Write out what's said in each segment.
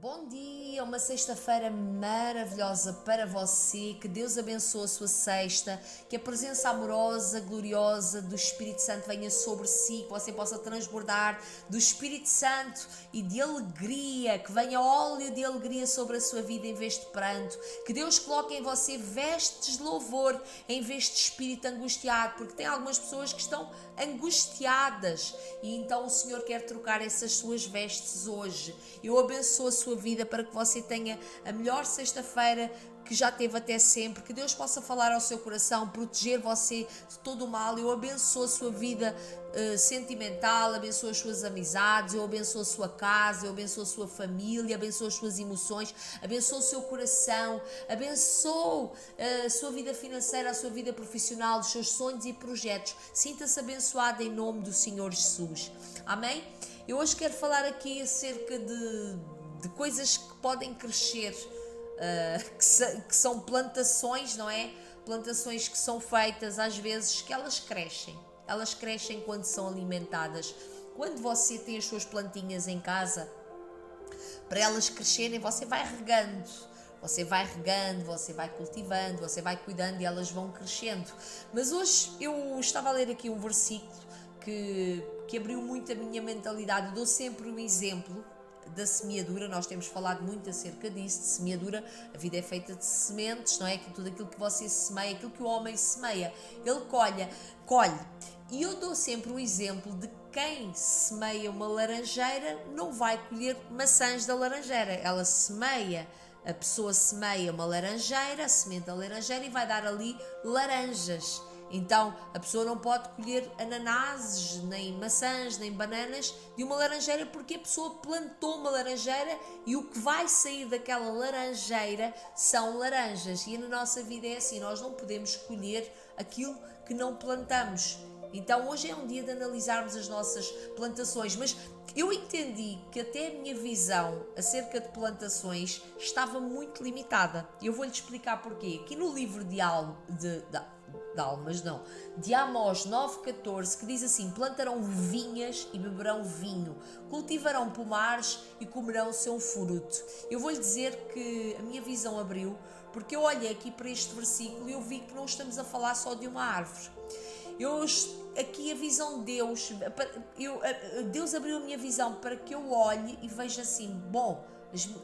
Bom dia, uma sexta-feira maravilhosa para você, que Deus abençoe a sua sexta, que a presença amorosa, gloriosa do Espírito Santo venha sobre si, que você possa transbordar do Espírito Santo e de alegria, que venha óleo de alegria sobre a sua vida em vez de pranto, que Deus coloque em você vestes de louvor em vez de espírito angustiado, porque tem algumas pessoas que estão angustiadas e então o Senhor quer trocar essas suas vestes hoje. Eu abençoo a sua vida para que você tenha a melhor sexta-feira que já teve até sempre, que Deus possa falar ao seu coração, proteger você de todo o mal. Eu abençoo a sua vida sentimental, abençoo as suas amizades, eu abençoo a sua casa, eu abençoo a sua família, abençoo as suas emoções, abençoo o seu coração, abençoo a sua vida financeira, a sua vida profissional, os seus sonhos e projetos. Sinta-se abençoada em nome do Senhor Jesus. Amém? Eu hoje quero falar aqui acerca de coisas que podem crescer, que são plantações, não é? Plantações que são feitas às vezes que elas crescem. Elas crescem quando são alimentadas. Quando você tem as suas plantinhas em casa, para elas crescerem, você vai regando. Você vai regando, você vai cultivando, você vai cuidando e elas vão crescendo. Mas hoje eu estava a ler aqui um versículo que abriu muito a minha mentalidade. Eu dou sempre um exemplo da semeadura, nós temos falado muito acerca disso, de semeadura. A vida é feita de sementes, não é? Tudo aquilo que você semeia, aquilo que o homem semeia, ele colhe. E eu dou sempre um exemplo de quem semeia uma laranjeira não vai colher maçãs da laranjeira. Ela semeia, a pessoa semeia uma laranjeira, a semente da laranjeira, e vai dar ali laranjas. Então a pessoa não pode colher ananases, nem maçãs, nem bananas de uma laranjeira, porque a pessoa plantou uma laranjeira e o que vai sair daquela laranjeira são laranjas. E na nossa vida é assim, nós não podemos colher aquilo que não plantamos. Então hoje é um dia de analisarmos as nossas plantações, mas eu entendi que até a minha visão acerca de plantações estava muito limitada. E eu vou-lhe explicar porquê. Aqui no livro de Amós 9,14, que diz assim: plantarão vinhas e beberão vinho, cultivarão pomares e comerão o seu fruto. Eu vou-lhe dizer que a minha visão abriu, porque eu olhei aqui para este versículo e eu vi que não estamos a falar só de uma árvore. Aqui a visão de Deus, Deus abriu a minha visão para que eu olhe e veja assim: bom,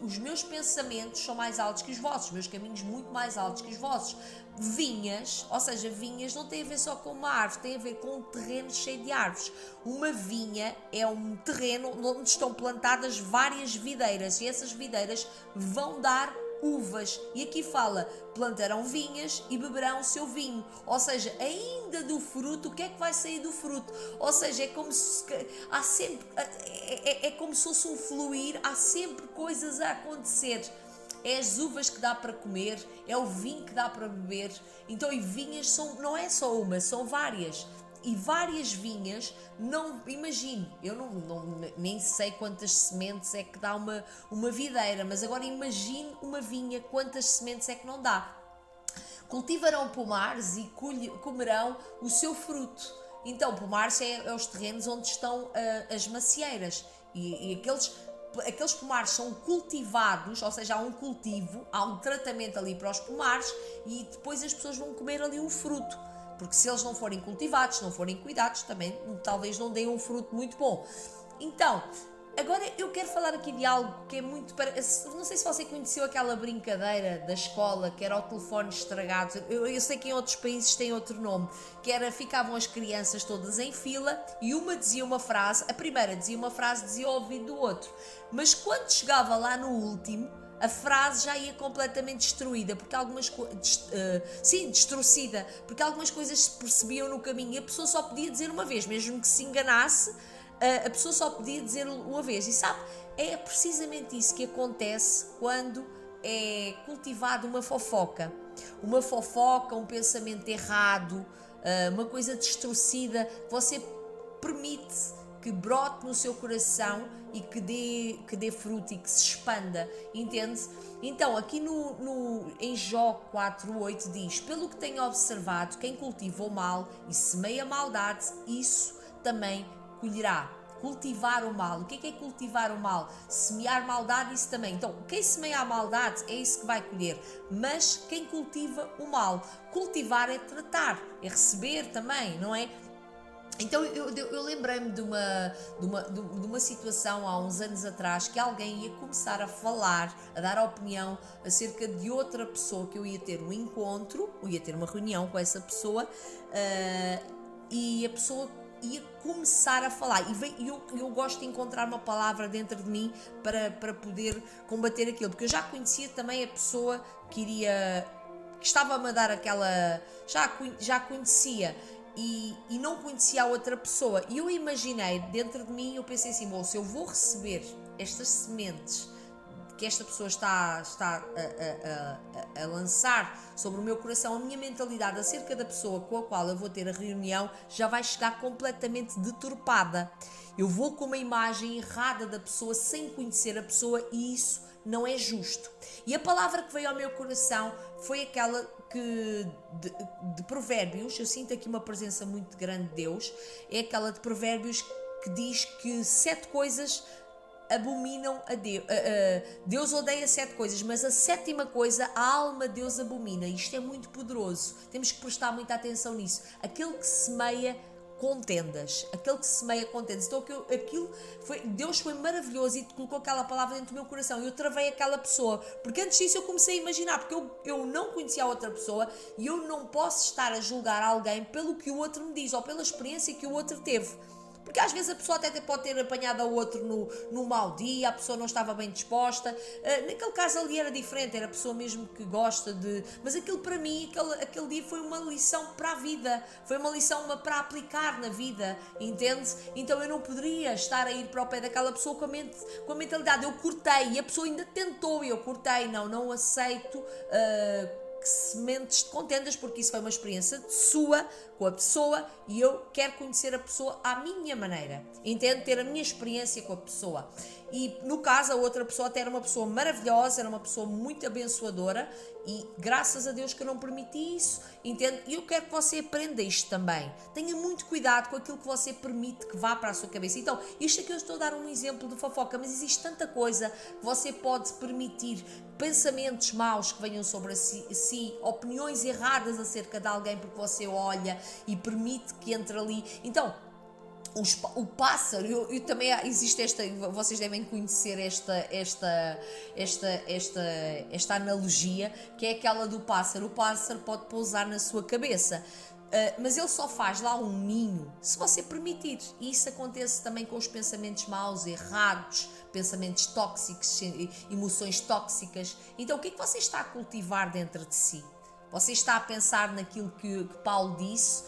os meus pensamentos são mais altos que os vossos, os meus caminhos muito mais altos que os vossos. Vinhas, ou seja, vinhas não tem a ver só com uma árvore, tem a ver com um terreno cheio de árvores. Uma vinha é um terreno onde estão plantadas várias videiras e essas videiras vão dar uvas. E aqui fala: plantarão vinhas e beberão o seu vinho. Ou seja, ainda do fruto, o que é que vai sair do fruto? Ou seja, é como se há sempre, é como se fosse um fluir, há sempre coisas a acontecer. É as uvas que dá para comer, é o vinho que dá para beber. Então, e vinhas não é só uma, são várias. E várias vinhas, não imagino, eu nem sei quantas sementes é que dá uma videira, mas agora imagine uma vinha, quantas sementes é que não dá. Cultivarão pomares e comerão o seu fruto. Então, pomares é os terrenos onde estão as macieiras e aqueles pomares são cultivados, ou seja, há um cultivo, há um tratamento ali para os pomares e depois as pessoas vão comer ali um fruto. Porque se eles não forem cultivados, se não forem cuidados, também talvez não deem um fruto muito bom. Então, agora eu quero falar aqui de algo que é muito... Não sei se você conheceu aquela brincadeira da escola, que era o telefone estragado. Eu sei que em outros países tem outro nome. Que era, ficavam as crianças todas em fila e uma dizia uma frase, a primeira dizia uma frase, dizia ao ouvido do outro. Mas quando chegava lá no último, a frase já ia completamente destruída, porque destruída, porque algumas coisas se percebiam no caminho e a pessoa só podia dizer uma vez, mesmo que se enganasse, a pessoa só podia dizer uma vez. E sabe, é precisamente isso que acontece quando é cultivada uma fofoca, um pensamento errado, uma coisa distorcida, que você permite que brote no seu coração e que dê fruto e que se expanda, entende? Então, aqui em Jó 4,8 diz: pelo que tenho observado, quem cultiva o mal e semeia maldade, isso também colherá. cultivar o mal. O que é cultivar o mal? Semear maldade, isso também. Então, quem semeia a maldade é isso que vai colher, mas quem cultiva o mal, cultivar é tratar, é receber também, não é? Então eu lembrei-me de uma situação há uns anos atrás que alguém ia começar a falar, a dar opinião acerca de outra pessoa, que eu ia ter um encontro, eu ia ter uma reunião com essa pessoa, e a pessoa ia começar a falar, e eu gosto de encontrar uma palavra dentro de mim para poder combater aquilo, porque eu já conhecia também a pessoa que estava-me a dar aquela, já conhecia, e não conhecia a outra pessoa, e eu imaginei dentro de mim, eu pensei assim, bom, se eu vou receber estas sementes que esta pessoa está a lançar sobre o meu coração, a minha mentalidade acerca da pessoa com a qual eu vou ter a reunião já vai chegar completamente deturpada. Eu vou com uma imagem errada da pessoa sem conhecer a pessoa, e isso não é justo. E a palavra que veio ao meu coração foi aquela que de Provérbios, eu sinto aqui uma presença muito grande de Deus, é aquela de Provérbios que diz que 7 coisas abominam a Deus. Deus odeia 7 coisas, mas a 7ª coisa a alma de Deus abomina. Isto é muito poderoso, temos que prestar muita atenção nisso. Aquele que semeia contendas, aquele que semeia contendas. Então Deus foi maravilhoso e colocou aquela palavra dentro do meu coração, e eu travei aquela pessoa, porque antes disso eu comecei a imaginar, porque eu não conhecia a outra pessoa, e eu não posso estar a julgar alguém pelo que o outro me diz, ou pela experiência que o outro teve. Porque às vezes a pessoa até pode ter apanhado ao outro no mau dia, a pessoa não estava bem disposta. Naquele caso ali era diferente, era a pessoa mesmo que gosta de... Mas aquilo para mim, aquele dia foi uma lição para a vida, foi uma lição para aplicar na vida, entende? Então eu não poderia estar a ir para o pé daquela pessoa com a mentalidade, eu cortei, e a pessoa ainda tentou, e eu cortei, não aceito... sementes de contendas, porque isso foi uma experiência sua com a pessoa, e eu quero conhecer a pessoa à minha maneira, entendo, ter a minha experiência com a pessoa. E no caso a outra pessoa até era uma pessoa maravilhosa, era uma pessoa muito abençoadora, e graças a Deus que eu não permiti isso, entende? E eu quero que você aprenda isto também, tenha muito cuidado com aquilo que você permite que vá para a sua cabeça. Então, isto aqui eu estou a dar um exemplo de fofoca, mas existe tanta coisa que você pode permitir, pensamentos maus que venham sobre si, opiniões erradas acerca de alguém, porque você olha e permite que entre ali. Então, o pássaro, eu também existe vocês devem conhecer esta analogia, que é aquela do pássaro. O pássaro pode pousar na sua cabeça, mas ele só faz lá um ninho se você permitir. E isso acontece também com os pensamentos maus, errados, pensamentos tóxicos, emoções tóxicas. Então o que é que você está a cultivar dentro de si? Você está a pensar naquilo que Paulo disse?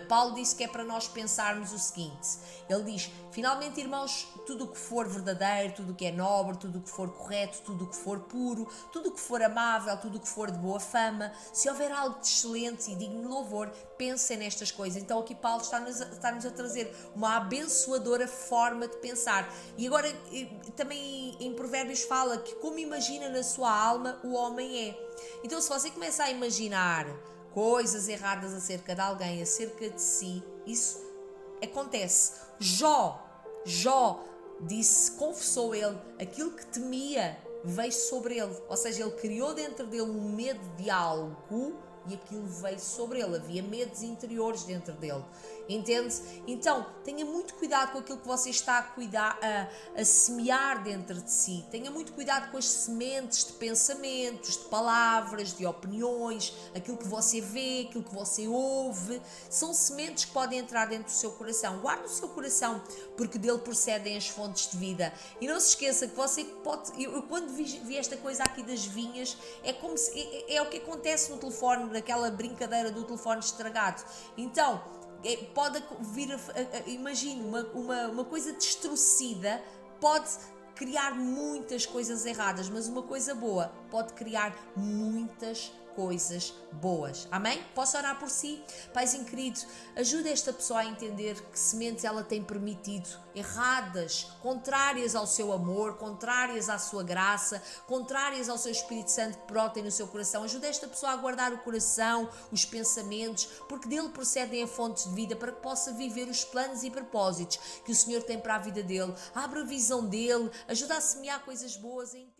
Paulo disse que é para nós pensarmos o seguinte, ele diz, finalmente irmãos, tudo o que for verdadeiro, tudo o que é nobre, tudo o que for correto, tudo o que for puro, tudo o que for amável, tudo o que for de boa fama, se houver algo de excelente e digno de louvor, pensem nestas coisas. Então aqui Paulo está-nos a trazer uma abençoadora forma de pensar. E agora também em Provérbios fala que como imagina na sua alma, o homem é. Então se você começa a imaginar coisas erradas acerca de alguém, acerca de si, isso acontece. Jó disse, confessou ele, aquilo que temia veio sobre ele, ou seja, ele criou dentro dele um medo de algo, e aquilo veio sobre ele, havia medos interiores dentro dele, entende? Então, tenha muito cuidado com aquilo que você está a semear dentro de si, tenha muito cuidado com as sementes de pensamentos, de palavras, de opiniões, aquilo que você vê, aquilo que você ouve, são sementes que podem entrar dentro do seu coração. Guarde o seu coração, porque dele procedem as fontes de vida. E não se esqueça que você pode, eu quando vi esta coisa aqui das vinhas, é como se, é o que acontece no telefone, naquela brincadeira do telefone estragado. Então, pode vir, imagine, uma coisa destruída pode criar muitas coisas erradas, mas uma coisa boa pode criar muitas coisas boas. Amém? Posso orar por si? Paizinho querido, ajuda esta pessoa a entender que sementes ela tem permitido, erradas, contrárias ao seu amor, contrárias à sua graça, contrárias ao seu Espírito Santo que brotem no seu coração. Ajuda esta pessoa a guardar o coração, os pensamentos, porque dele procedem a fontes de vida, para que possa viver os planos e propósitos que o Senhor tem para a vida dele. Abre a visão dele, ajuda a semear coisas boas em